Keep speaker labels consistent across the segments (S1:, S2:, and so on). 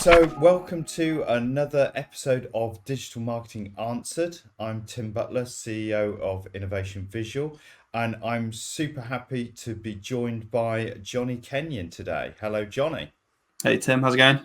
S1: So, welcome to another episode of Digital Marketing Answered. I'm Tim Butler, CEO of Innovation Visual, and I'm super happy to be joined by Jonny Kenyon today. Hello, Jonny.
S2: Hey Tim, how's it going?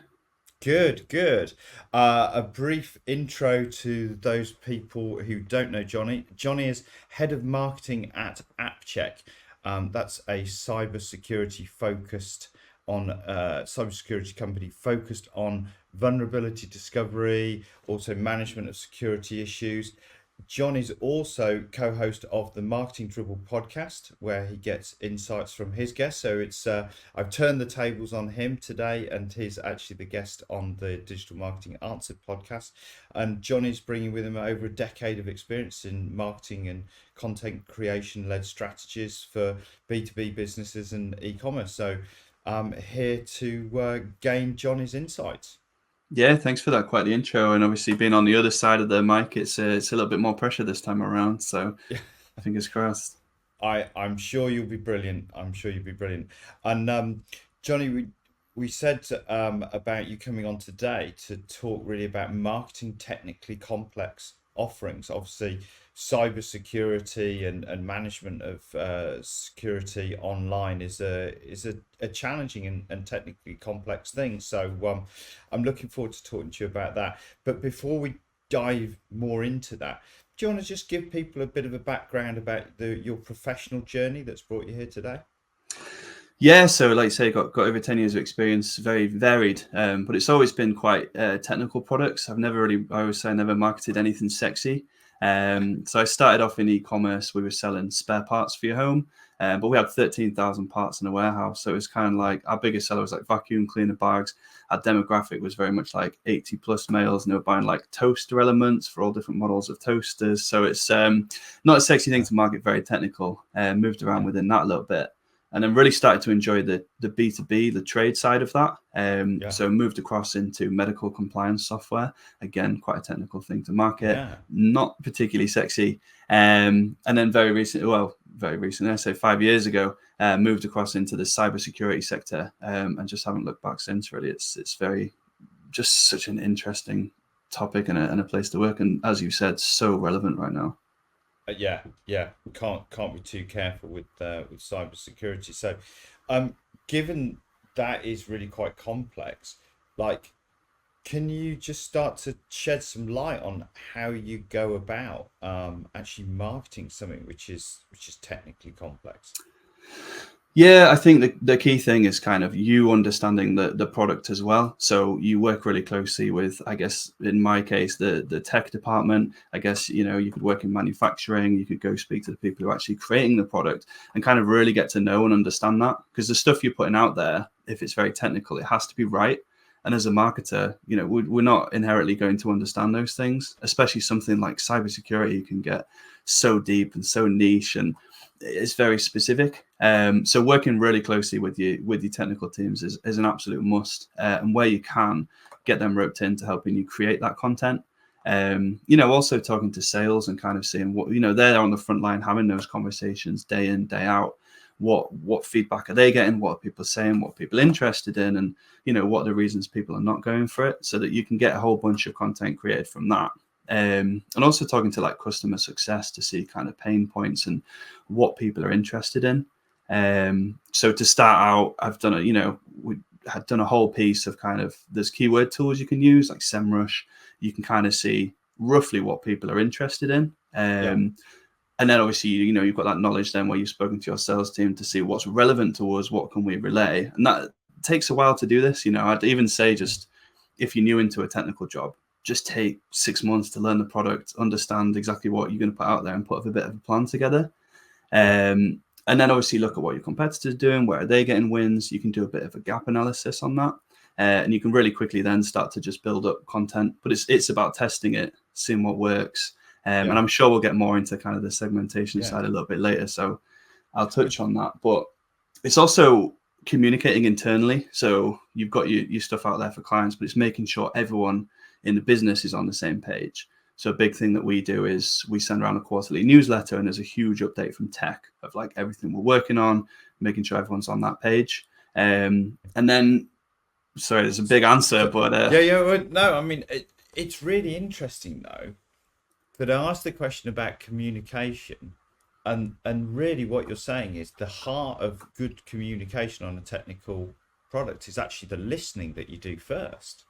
S1: Good, good. A brief intro to those people who don't know Jonny. Jonny is head of marketing at AppCheck. That's a cybersecurity focused on cybersecurity company focused on vulnerability discovery, also management of security issues. John is also co-host of the Marketing Dribble Podcast, where he gets insights from his guests. So it's I've turned the tables on him today, and he's actually the guest on the Digital Marketing Answered podcast. And John is bringing with him over a decade of experience in marketing and content creation-led strategies for B2B businesses and e-commerce. So I'm here to gain Johnny's insights.
S2: Yeah, thanks for that. Quite the intro, and obviously being on the other side of the mic, it's a little bit more pressure this time around. So, fingers crossed.
S1: I'm sure you'll be brilliant. I'm sure you'll be brilliant. And Jonny, we said about you coming on today to talk really about marketing technically complex offerings. Obviously, cybersecurity and management of security online is a challenging and technically complex thing. So I'm looking forward to talking to you about that. But before we dive more into that, do you want to just give people a bit of a background about your professional journey that's brought you here today?
S2: Yeah, so like you say, got over 10 years of experience, very varied, but it's always been quite technical products. I always say I never marketed anything sexy. So I started off in e-commerce. We were selling spare parts for your home, but we had 13,000 parts in a warehouse. So it was kind of like our biggest seller was like vacuum cleaner bags. Our demographic was very much like 80 plus males, and they were buying like toaster elements for all different models of toasters. So it's not a sexy thing to market, very technical. Moved around within that a little bit. And then really started to enjoy the B2B, the trade side of that. So moved across into medical compliance software. Again, quite a technical thing to market, not particularly sexy. And then very recently, I say 5 years ago, moved across into the cybersecurity sector, and just haven't looked back since. Really, it's very just such an interesting topic and a place to work. And as you said, so relevant right now.
S1: Yeah. Can't be too careful with cybersecurity. So, given that is really quite complex, like, can you just start to shed some light on how you go about actually marketing something which is technically complex?
S2: Yeah, I think the key thing is kind of you understanding the product as well. So you work really closely with, I guess, in my case, the tech department. I guess, you could work in manufacturing, you could go speak to the people who are actually creating the product and kind of really get to know and understand that. Because the stuff you're putting out there, if it's very technical, it has to be right. And as a marketer, we're not inherently going to understand those things, especially something like cybersecurity. You can get so deep and so niche, and it's very specific. So working really closely with your technical teams is an absolute must. And where you can, get them roped in to helping you create that content. Also talking to sales and kind of seeing what, they're on the front line having those conversations day in, day out. What feedback are they getting? What are people saying? What are people interested in? And, what are the reasons people are not going for it, so that you can get a whole bunch of content created from that. And also talking to like customer success to see kind of pain points and what people are interested in. So to start out, I've done we had done a whole piece of kind of, there's keyword tools you can use like SEMrush. You can kind of see roughly what people are interested in. And then obviously, you've got that knowledge then where you've spoken to your sales team to see what's relevant to us, what can we relay. And that takes a while to do this. I'd even say just if you're new into a technical job, just take 6 months to learn the product, understand exactly what you're going to put out there and put a bit of a plan together. And then obviously look at what your competitors are doing, where are they getting wins. You can do a bit of a gap analysis on that. And you can really quickly then start to just build up content. But it's about testing it, seeing what works. And I'm sure we'll get more into kind of the segmentation side a little bit later. So I'll touch on that. But it's also communicating internally. So you've got your stuff out there for clients, but it's making sure everyone in the business is on the same page. So a big thing that we do is we send around a quarterly newsletter, and there's a huge update from tech of like everything we're working on, making sure everyone's on that page. And then sorry, it's a big answer, but
S1: No, I mean it's really interesting though that I asked the question about communication, and really what you're saying is the heart of good communication on a technical product is actually the listening that you do first.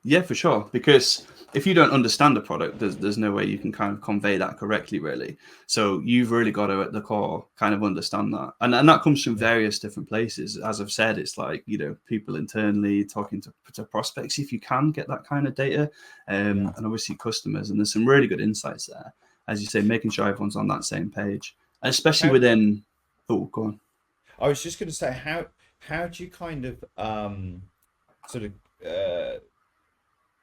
S2: yeah, for sure. Because if you don't understand the product, there's no way you can kind of convey that correctly, really. So you've really got to, at the core, kind of understand that. And that comes from various different places. As I've said, it's like, people internally talking to prospects, if you can get that kind of data, and obviously customers. And there's some really good insights there. As you say, making sure everyone's on that same page, and especially within, oh, go on.
S1: I was just going to say, how do you kind of sort of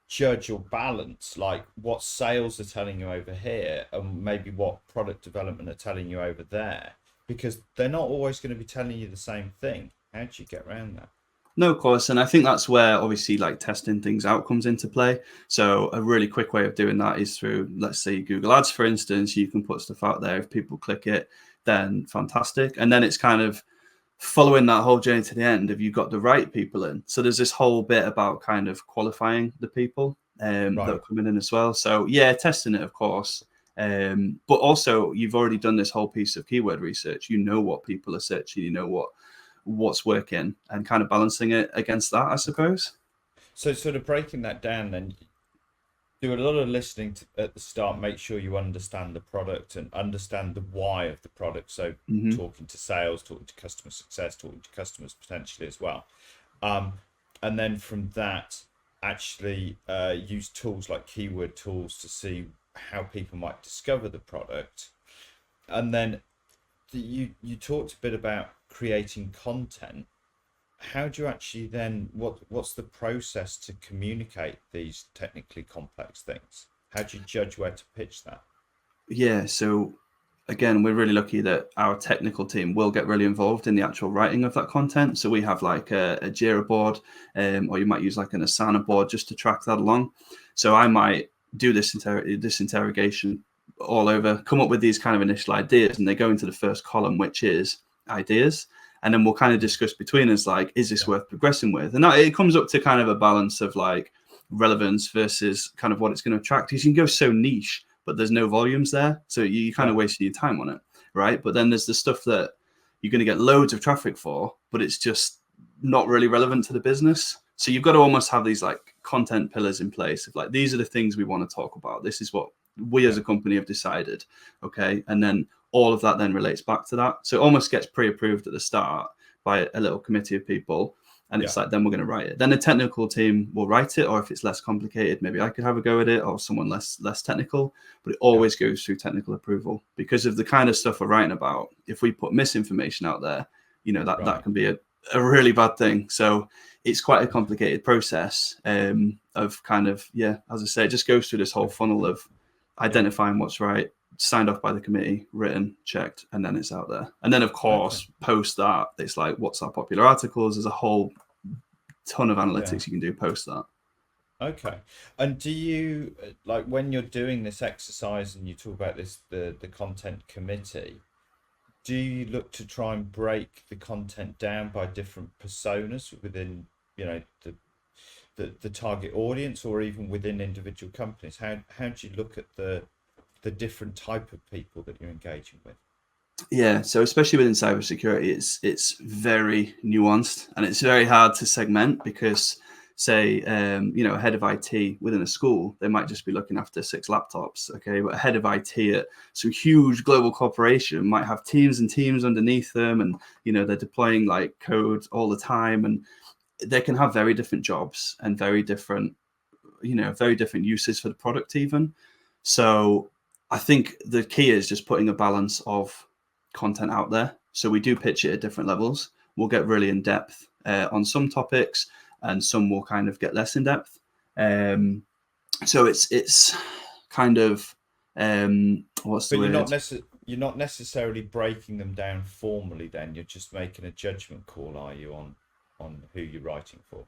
S1: judge or balance like what sales are telling you over here and maybe what product development are telling you over there, because they're not always going to be telling you the same thing? How do you get around that?
S2: No, of course. And I think that's where obviously like testing things out comes into play. So a really quick way of doing that is through, let's say, Google Ads, for instance. You can put stuff out there. If people click it, then fantastic. And then it's kind of following that whole journey to the end. Have you got the right people in? So there's this whole bit about kind of qualifying the people that are coming in as well. So yeah, testing it, of course. But also you've already done this whole piece of keyword research. You know what people are searching, you know what's working, and kind of balancing it against that, I suppose.
S1: So sort of breaking that down, then do a lot of listening at the start, make sure you understand the product and understand the why of the product. So talking to sales, talking to customer success, talking to customers potentially as well. And then from that, actually use tools like keyword tools to see how people might discover the product. And then you talked a bit about creating content. How do you actually then, what's the process to communicate these technically complex things? How do you judge where to pitch that?
S2: Yeah, so again, we're really lucky that our technical team will get really involved in the actual writing of that content. So we have like a Jira board, or you might use like an Asana board just to track that along. So I might do this interrogation all over, come up with these kind of initial ideas, and they go into the first column, which is ideas. And then we'll kind of discuss between us, like, is this worth progressing with? And it comes up to kind of a balance of like relevance versus kind of what it's going to attract. Because you can go so niche, but there's no volumes there. So you kind of wasting your time on it, right? But then there's the stuff that you're going to get loads of traffic for, but it's just not really relevant to the business. So you've got to almost have these like content pillars in place of like, these are the things we want to talk about. This is what we as a company have decided. Okay. And then all of that then relates back to that. So it almost gets pre-approved at the start by a little committee of people. And it's like, then we're going to write it. Then the technical team will write it, or if it's less complicated, maybe I could have a go at it, or someone less technical. But it always goes through technical approval because of the kind of stuff we're writing about. If we put misinformation out there, that can be a really bad thing. So it's quite a complicated process of kind of, as I say, it just goes through this whole funnel of identifying what's right, signed off by the committee, written, checked, and then it's out there. And then, of course, post that, it's like, what's our popular articles? There's a whole ton of analytics you can do post that.
S1: Okay. And do you, like, when you're doing this exercise and you talk about this, the content committee, do you look to try and break the content down by different personas within, the target audience, or even within individual companies? How do you look at the different type of people that you're engaging with?
S2: Yeah, so especially within cybersecurity, it's very nuanced, and it's very hard to segment because, say, a head of IT within a school, they might just be looking after 6 laptops, okay? But a head of IT at some huge global corporation might have teams and teams underneath them, and they're deploying like code all the time, and they can have very different jobs and very different uses for the product even. So I think the key is just putting a balance of content out there. So we do pitch it at different levels. We'll get really in depth on some topics, and some will kind of get less in depth. So it's kind of what's the word?
S1: You're not necessarily breaking them down formally. Then you're just making a judgment call, are you, on who you're writing for?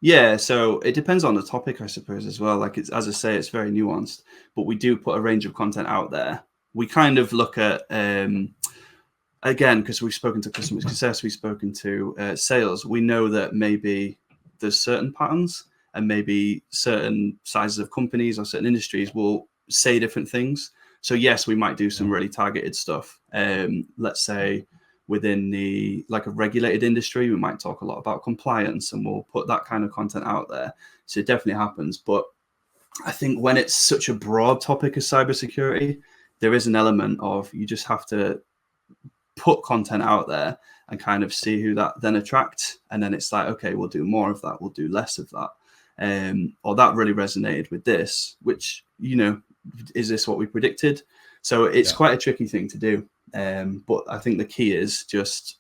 S2: Yeah, so it depends on the topic, I suppose, as well. Like, it's, as I say, it's very nuanced, but we do put a range of content out there. We kind of look at again, because we've spoken to customer success, we've spoken to sales, we know that maybe there's certain patterns and maybe certain sizes of companies or certain industries will say different things. So yes, we might do some really targeted stuff. Let's say within like a regulated industry, we might talk a lot about compliance and we'll put that kind of content out there. So it definitely happens. But I think when it's such a broad topic as cybersecurity, there is an element of you just have to put content out there and kind of see who that then attracts. And then it's like, okay, we'll do more of that. We'll do less of that. Or that really resonated with this, which, is this what we predicted? So it's quite a tricky thing to do. But I think the key is just,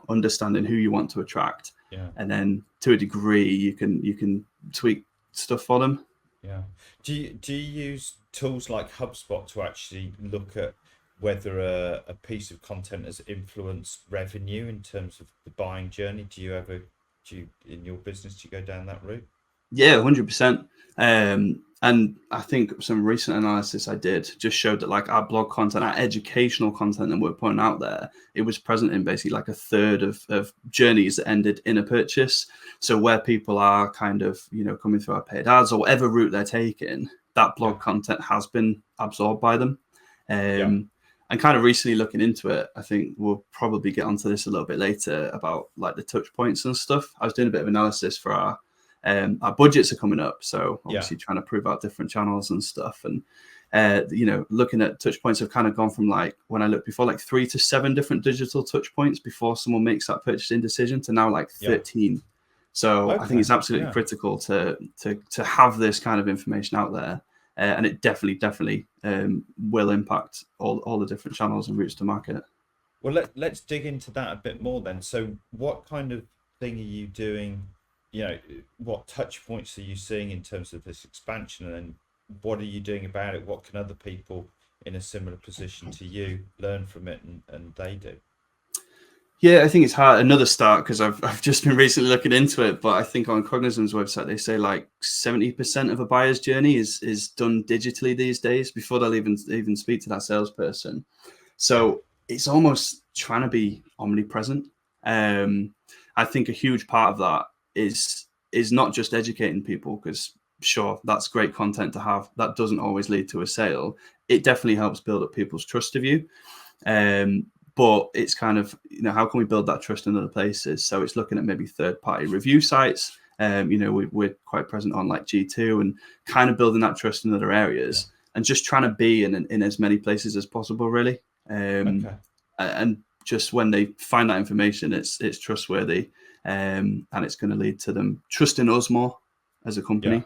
S2: understanding who you want to attract.
S1: Yeah.
S2: And then to a degree, you can tweak stuff for them.
S1: Yeah. Do you use tools like HubSpot to actually look at whether a piece of content has influenced revenue in terms of the buying journey? Do you in your business, do you go down that route?
S2: Yeah, 100%. And I think some recent analysis I did just showed that like our blog content, our educational content that we're putting out there, it was present in basically like a third of journeys that ended in a purchase. So where people are kind of, coming through our paid ads or whatever route they're taking, that blog content has been absorbed by them. And kind of recently looking into it, I think we'll probably get onto this a little bit later about like the touch points and stuff. I was doing a bit of analysis for our budgets are coming up, so obviously trying to prove out different channels and stuff, and looking at touch points have kind of gone from like when I looked before like 3 to 7 different digital touch points before someone makes that purchasing decision to now like 13. So I think it's absolutely critical to have this kind of information out there, and it definitely will impact all the different channels and routes to market.
S1: Well, let's dig into that a bit more then. So what kind of thing are you doing? What touch points are you seeing in terms of this expansion, and what are you doing about it? What can other people in a similar position to you learn from it and they do?
S2: Yeah, I think it's hard. Another start, because I've just been recently looking into it, but I think on Cognizant's website, they say like 70% of a buyer's journey is done digitally these days before they'll even speak to that salesperson. So it's almost trying to be omnipresent. I think a huge part of that is not just educating people, because sure, that's great content to have. That doesn't always lead to a sale. It definitely helps build up people's trust of you. But it's kind of, how can we build that trust in other places? So it's looking at maybe third-party review sites. We're quite present on like G2 and kind of building that trust in other areas and just trying to be in as many places as possible, really. And just when they find that information, it's trustworthy. And it's going to lead to them trusting us more as a company.
S1: Yeah.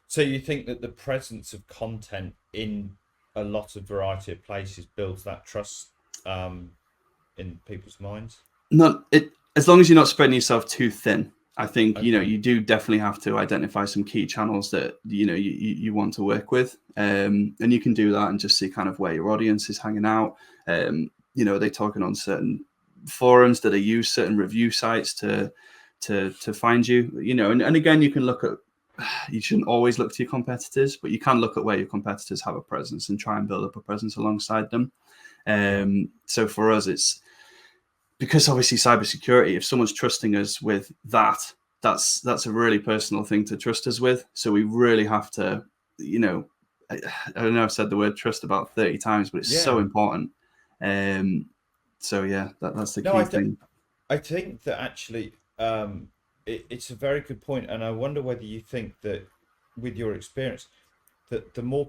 S1: So you think that the presence of content in a lot of variety of places builds that trust in people's minds?
S2: As long as you're not spreading yourself too thin. I think you do definitely have to identify some key channels that you want to work with, and you can do that and just see kind of where your audience is hanging out. Are they talking on certain forums? Do they use certain review sites to find you? And again, you can look at. You shouldn't always look to your competitors, but you can look at where your competitors have a presence and try and build up a presence alongside them. So for us, it's because obviously cybersecurity, if someone's trusting us with that's a really personal thing to trust us with. So we really have to, I don't know, I've said the word trust about 30 times, but it's so important. So yeah, that's the key thing.
S1: I think that actually it's a very good point, and I wonder whether you think that with your experience that the more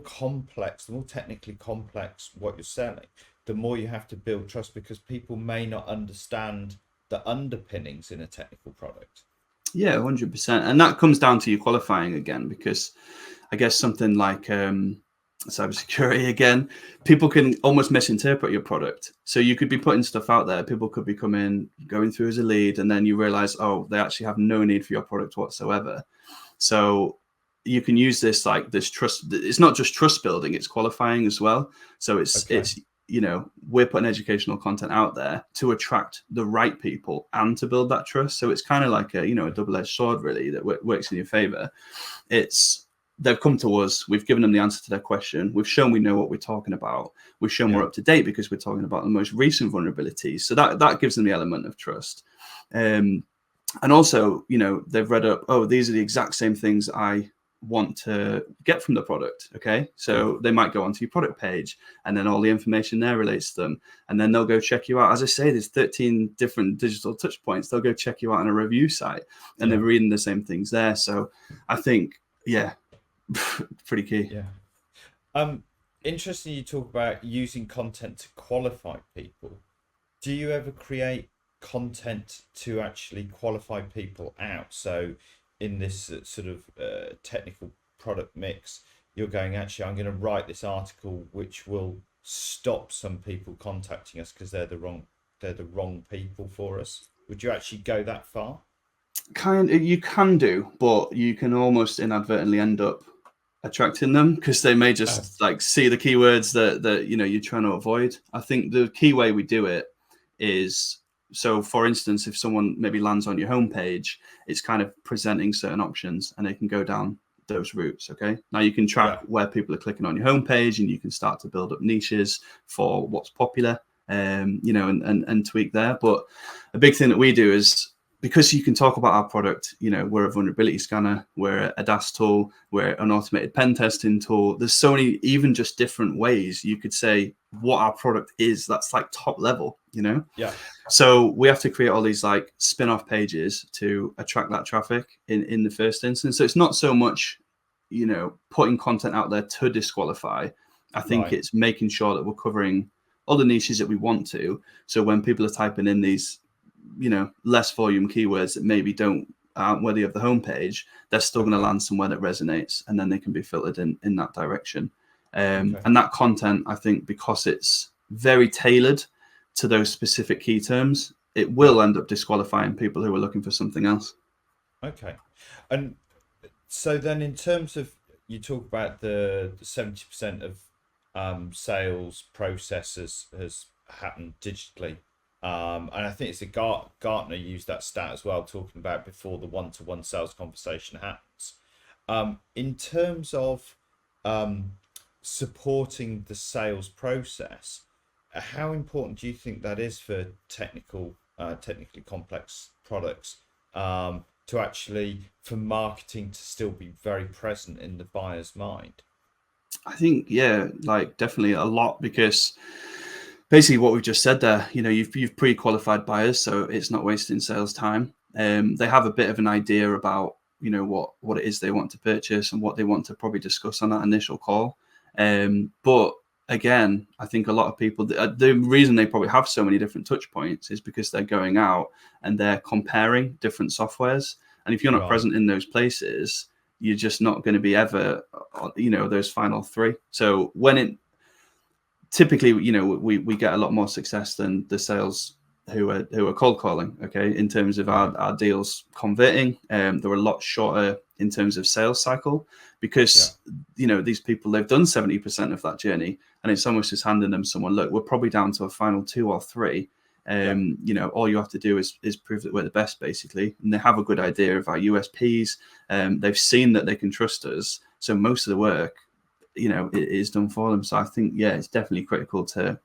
S1: technically complex what you're selling, the more you have to build trust, because people may not understand the underpinnings in a technical product.
S2: Yeah, 100%. And that comes down to you qualifying again, because I guess something like cybersecurity, again, people can almost misinterpret your product. So you could be putting stuff out there, people could be going through as a lead, and then you realize, oh, they actually have no need for your product whatsoever. So you can use this trust. It's not just trust building, it's qualifying as well. So it's we're putting educational content out there to attract the right people and to build that trust. So it's kind of like a double-edged sword, really, that works in your favor. It's they've come to us, we've given them the answer to their question, we've shown we know what we're talking about, we've shown we're up to date because we're talking about the most recent vulnerabilities. So that gives them the element of trust. And also, they've read up, oh, these are the exact same things I want to get from the product. Okay, so they might go onto your product page, and then all the information there relates to them, and then they'll go check you out. As I say, there's 13 different digital touch points. They'll go check you out on a review site, and they're reading the same things there. So I think, pretty key.
S1: Interesting you talk about using content to qualify people. Do you ever create content to actually qualify people out? So in this sort of technical product mix, you're going, actually, I'm going to write this article which will stop some people contacting us because they're the wrong people for us. Would you actually go that far?
S2: You can do, but you can almost inadvertently end up attracting them because they may just see the keywords that you're trying to avoid. I think the key way we do it is, so for instance, if someone maybe lands on your homepage, it's kind of presenting certain options and they can go down those routes. Okay, now you can track where people are clicking on your homepage, and you can start to build up niches for what's popular, and tweak there. But a big thing that we do is, because you can talk about our product, we're a vulnerability scanner, we're a DAS tool, we're an automated pen testing tool. There's so many, even just different ways you could say what our product is. That's like top level, So we have to create all these like spin-off pages to attract that traffic in the first instance. So it's not so much, putting content out there to disqualify. I think it's making sure that we're covering all the niches that we want to. So when people are typing in these, less volume keywords that maybe aren't worthy of the homepage, they're still going to land somewhere that resonates, and then they can be filtered in that direction. And that content, I think, because it's very tailored to those specific key terms, it will end up disqualifying people who are looking for something else.
S1: Okay. And so then, in terms of, you talk about the 70% of sales processes has happened digitally. And I think it's Gartner used that stat as well, talking about before the one-to-one sales conversation happens. In terms of supporting the sales process, how important do you think that is for technically complex products, to actually, for marketing to still be very present in the buyer's mind?
S2: I think, definitely a lot, because basically what we've just said there, you've pre-qualified buyers, so it's not wasting sales time. They have a bit of an idea about, what it is they want to purchase and what they want to probably discuss on that initial call. But again, I think a lot of people, the reason they probably have so many different touch points is because they're going out and they're comparing different softwares. And if you're not present in those places, you're just not going to be ever, those final three. So typically, we get a lot more success than the sales who are cold calling, okay, in terms of our deals converting. They're a lot shorter in terms of sales cycle, because these people, they've done 70% of that journey, and it's almost just handing them someone, look, we're probably down to a final 2 or 3. All you have to do is prove that we're the best, basically. And they have a good idea of our USPs. They've seen that they can trust us, so most of the work, it is done for them. So I think, it's definitely critical to,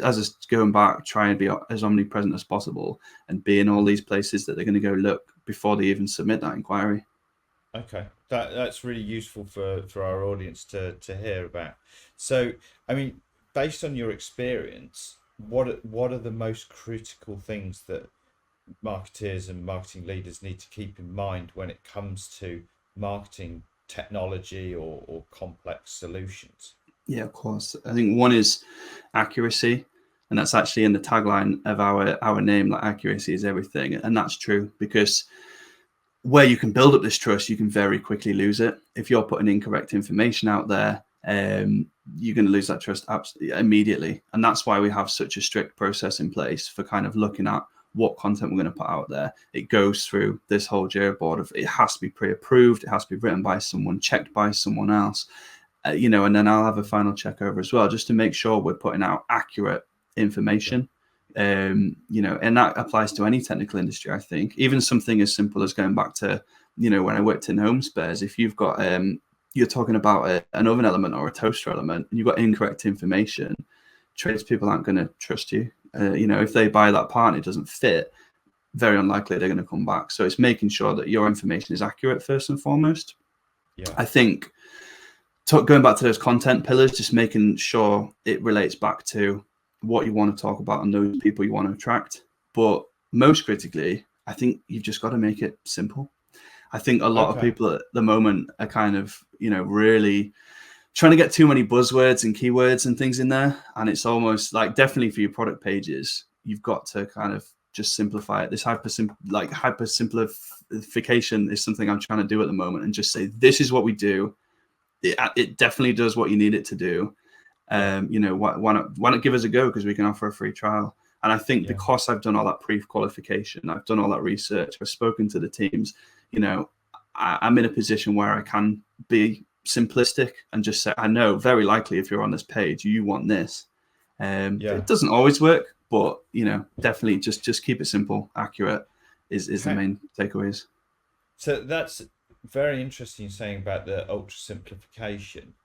S2: as it's going back, try and be as omnipresent as possible and be in all these places that they're going to go look before they even submit that inquiry.
S1: Okay, that's really useful for our audience to hear about. So, I mean, based on your experience, what are the most critical things that marketers and marketing leaders need to keep in mind when it comes to marketing technology or complex solutions?
S2: Yeah, of course. I think one is accuracy, and that's actually in the tagline of our name, like accuracy is everything. And that's true, because where you can build up this trust, you can very quickly lose it. If you're putting incorrect information out there, you're going to lose that trust absolutely immediately. And that's why we have such a strict process in place for kind of looking at what content we're going to put out there. It goes through this whole Jira board of, it has to be pre-approved, it has to be written by someone, checked by someone else, and then I'll have a final check over as well, just to make sure we're putting out accurate information. And that applies to any technical industry, I think. Even something as simple as going back to, when I worked in home spares, if you've got you're talking about an oven element or a toaster element, and you've got incorrect information, tradespeople aren't going to trust you. If they buy that part and it doesn't fit, very unlikely they're going to come back. So it's making sure that your information is accurate first and foremost.
S1: Yeah.
S2: I think going back to those content pillars, just making sure it relates back to what you want to talk about and those people you want to attract. But most critically, I think you've just got to make it simple. I think a lot of people at the moment are kind of, really trying to get too many buzzwords and keywords and things in there. And it's almost like, definitely for your product pages, you've got to kind of just simplify it. This hyper-simplification is something I'm trying to do at the moment, and just say, this is what we do. It definitely does what you need it to do. Why not give us a go, because we can offer a free trial. And I think because I've done all that pre-qualification, I've done all that research, I've spoken to the teams, I'm in a position where I can be simplistic and just say, I know very likely if you're on this page, you want this. It doesn't always work, but definitely just keep it simple, accurate is the main takeaways.
S1: So that's very interesting saying about the ultra simplification,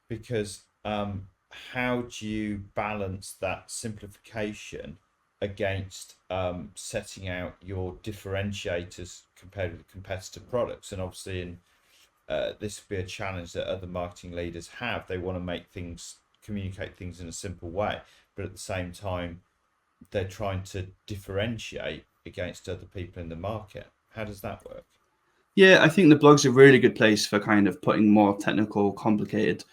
S1: because how do you balance that simplification against setting out your differentiators compared with competitor products? And obviously this would be a challenge that other marketing leaders have. They want to communicate things in a simple way, but at the same time they're trying to differentiate against other people in the market. How does that work?
S2: Yeah, I think the blog's a really good place for kind of putting more technical, complicated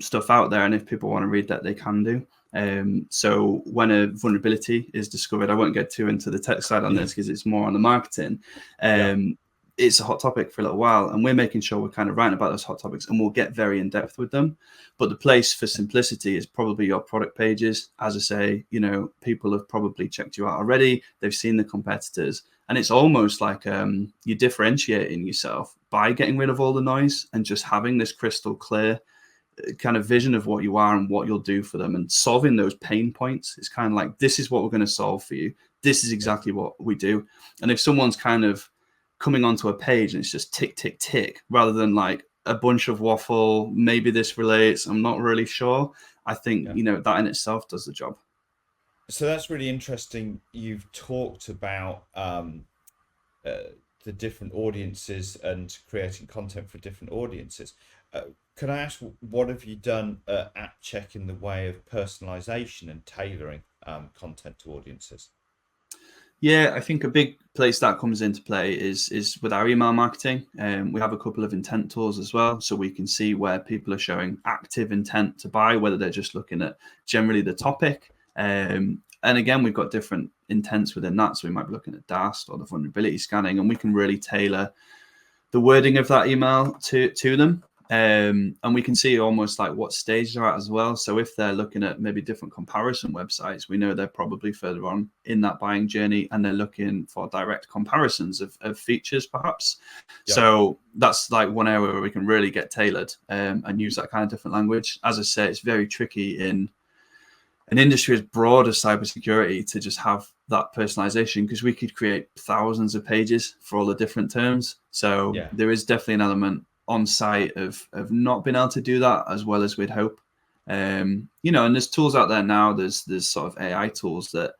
S2: stuff out there. And if people want to read that, they can do. So when a vulnerability is discovered, I won't get too into the tech side on this because it's more on the marketing. It's a hot topic for a little while, and we're making sure we're kind of writing about those hot topics, and we'll get very in depth with them. But the place for simplicity is probably your product pages. As I say, people have probably checked you out already. They've seen the competitors, and it's almost like you're differentiating yourself by getting rid of all the noise and just having this crystal clear kind of vision of what you are and what you'll do for them, and solving those pain points. It's kind of like, this is what we're going to solve for you. This is exactly what we do. And if someone's kind of coming onto a page and it's just tick, tick, tick, rather than like a bunch of waffle, maybe this relates, I'm not really sure. I think, that in itself does the job.
S1: So that's really interesting. You've talked about the different audiences and creating content for different audiences. Can I ask, what have you done at AppCheck in the way of personalisation and tailoring content to audiences?
S2: Yeah, I think a big place that comes into play is with our email marketing. We have a couple of intent tools as well, so we can see where people are showing active intent to buy, whether they're just looking at generally the topic. And again, we've got different intents within that. So we might be looking at DAST or the vulnerability scanning, and we can really tailor the wording of that email to them. And we can see almost like what stage they're at as well. So if they're looking at maybe different comparison websites, we know they're probably further on in that buying journey, and they're looking for direct comparisons of features perhaps. Yeah. So that's like one area where we can really get tailored and use that kind of different language. As I say, it's very tricky in an industry as broad as cybersecurity to just have that personalization, because we could create thousands of pages for all the different terms. So there is definitely an element on site of not being able to do that as well as we'd hope. And there's tools out there now. There's sort of AI tools that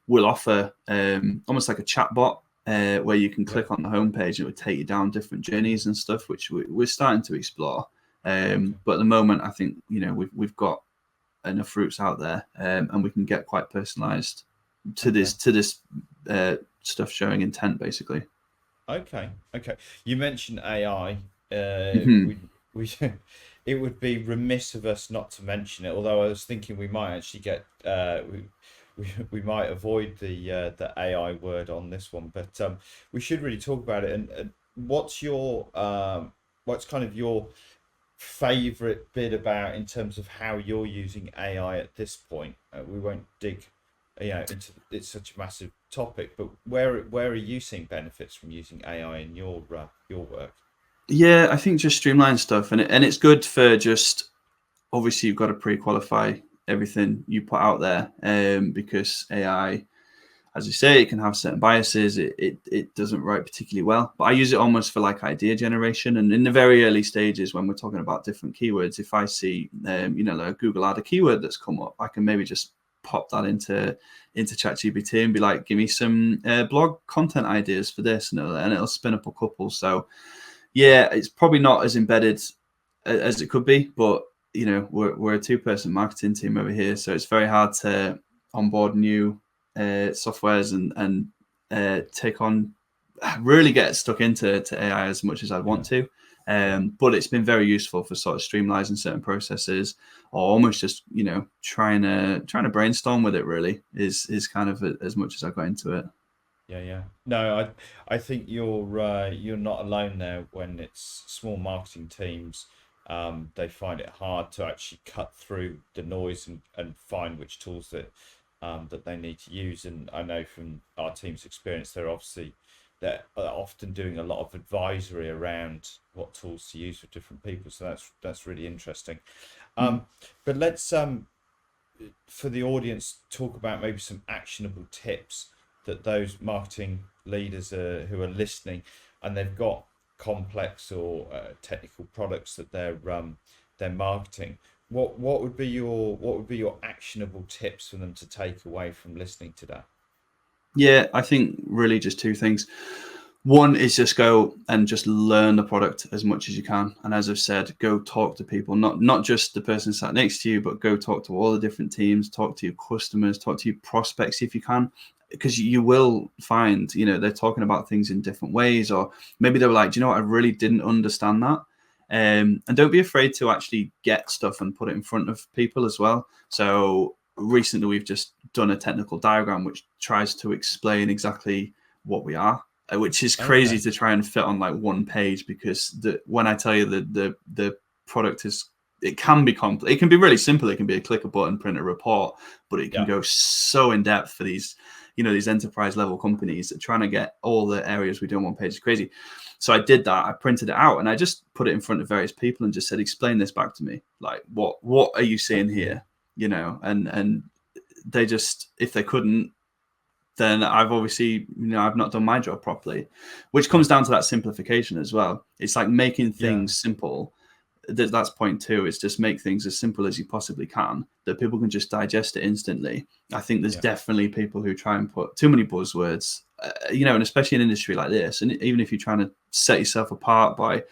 S2: will offer almost like a chatbot where you can click on the homepage and it would take you down different journeys and stuff, which we're starting to explore. But at the moment, I think we've got enough routes out there, and we can get quite personalized to this stuff showing intent basically.
S1: Okay. You mentioned AI.
S2: Mm-hmm.
S1: It would be remiss of us not to mention it. Although I was thinking we might actually get we might avoid the AI word on this one, but we should really talk about it. And what's kind of your favorite bit about in terms of how you're using AI at this point? We won't dig into it's such a massive topic, but where are you seeing benefits from using AI in your work?
S2: Yeah, I think just streamline stuff, and it's good for just, obviously you've got to pre-qualify everything you put out there, because AI, as you say, it can have certain biases. It doesn't write particularly well, but I use it almost for like idea generation. And in the very early stages, when we're talking about different keywords, if I see, like Google ad a keyword that's come up, I can maybe just pop that into ChatGPT and be like, give me some blog content ideas for this, and it'll spin up a couple. So yeah, it's probably not as embedded as it could be, but we're a 2-person marketing team over here, so it's very hard to onboard new softwares and take on, really get stuck into AI as much as I'd want to. But it's been very useful for sort of streamlining certain processes, or almost just trying to brainstorm with it. Really is kind of as much as I got into it.
S1: Yeah. No, I think you're not alone there. When it's small marketing teams, they find it hard to actually cut through the noise and find which tools that they need to use. And I know from our team's experience, they're often doing a lot of advisory around what tools to use for different people. So that's really interesting. But let's for the audience talk about maybe some actionable tips that those marketing leaders who are listening, and they've got complex or technical products that they're marketing. What would be your actionable tips for them to take away from listening to that?
S2: Yeah, I think really just 2 things. One is just go and just learn the product as much as you can. And as I've said, go talk to people, not just the person sat next to you, but go talk to all the different teams, talk to your customers, talk to your prospects if you can, because you will find, they're talking about things in different ways, or maybe they were like, do you know what, I really didn't understand that. And don't be afraid to actually get stuff and put it in front of people as well. So recently we've just done a technical diagram which tries to explain exactly what we are, which is crazy to try and fit on like one page, because when I tell you the product is, it can be complex. It can be really simple. It can be a click a button, print a report, but it can go so in depth for these enterprise level companies that trying to get all the areas we do on one page is crazy. So I did that. I printed it out and I just put it in front of various people and just said, explain this back to me. Like, what are you seeing here? And they just, if they couldn't, then I've obviously, I've not done my job properly, which comes down to that simplification as well. It's like making things simple. That's point 2. It's just make things as simple as you possibly can, that people can just digest it instantly. I think there's definitely people who try and put too many buzzwords, and especially in an industry like this. And even if you're trying to set yourself apart by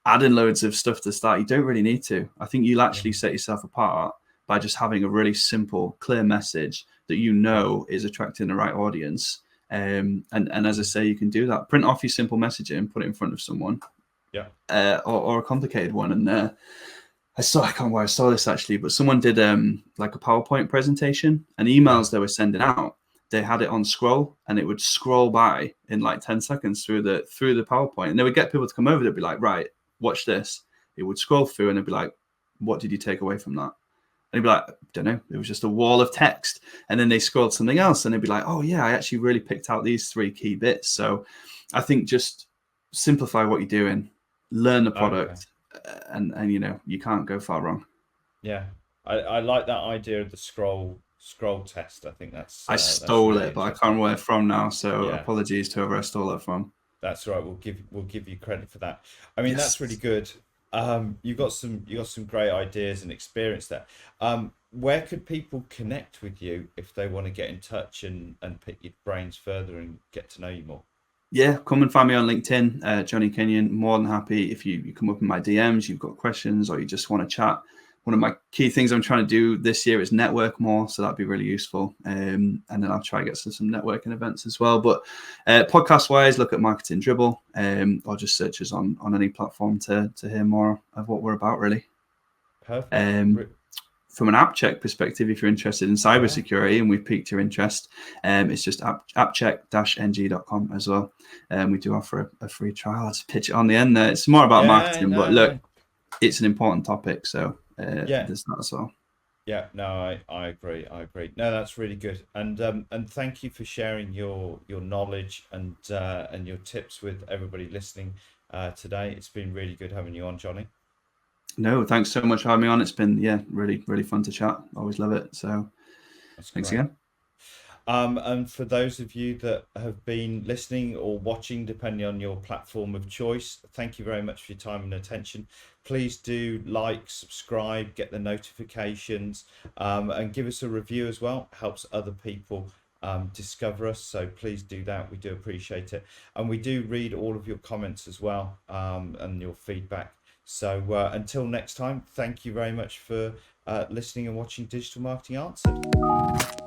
S2: adding loads of stuff to start, you don't really need to. I think you'll actually set yourself apart by just having a really simple, clear message that is attracting the right audience. And as I say, you can do that. Print off your simple messaging, put it in front of someone, or a complicated one. And I can't remember where I saw this actually, but someone did like a PowerPoint presentation, and emails they were sending out, they had it on scroll, and it would scroll by in like 10 seconds through the PowerPoint, and they would get people to come over. They'd be like, right, watch this. It would scroll through and they'd be like, what did you take away from that? And he'd be like, I don't know, it was just a wall of text. And then they scrolled something else and they'd be like, oh yeah, I actually really picked out these 3 key bits. So I think just simplify what you're doing, learn the product, and you can't go far wrong.
S1: Yeah, I like that idea of the scroll test. I think
S2: I stole it, but I can't remember where from now. So apologies to whoever I stole it from.
S1: That's right. We'll give you credit for that. I mean, that's really good. You got some great ideas and experience there. Where could people connect with you if they want to get in touch and pick your brains further and get to know you more?
S2: Yeah, come and find me on LinkedIn, Jonny Kenyon. More than happy if you come up in my DMs, you've got questions, or you just want to chat. One of my key things I'm trying to do this year is network more, so that'd be really useful. And then I'll try to get some networking events as well. But podcast-wise, look at Marketing Dribble, or just search us on any platform to hear more of what we're about, really.
S1: Perfect.
S2: From an AppCheck perspective, if you're interested in cybersecurity and we've piqued your interest, it's just appcheck-ng.com as well. We do offer a free trial. Let's pitch it on the end there. It's more about marketing, but look, it's an important topic, so there's that as well.
S1: Yeah, no, I agree. No, that's really good, and thank you for sharing your knowledge and your tips with everybody listening today. It's been really good having you on, Jonny.
S2: No, thanks so much for having me on. It's been really, really fun to chat. Always love it. So thanks again.
S1: And for those of you that have been listening or watching, depending on your platform of choice, thank you very much for your time and attention. Please do like, subscribe, get the notifications, and give us a review as well. Helps other people discover us. So please do that. We do appreciate it. And we do read all of your comments as well, and your feedback. So until next time, thank you very much for listening and watching Digital Marketing Answered.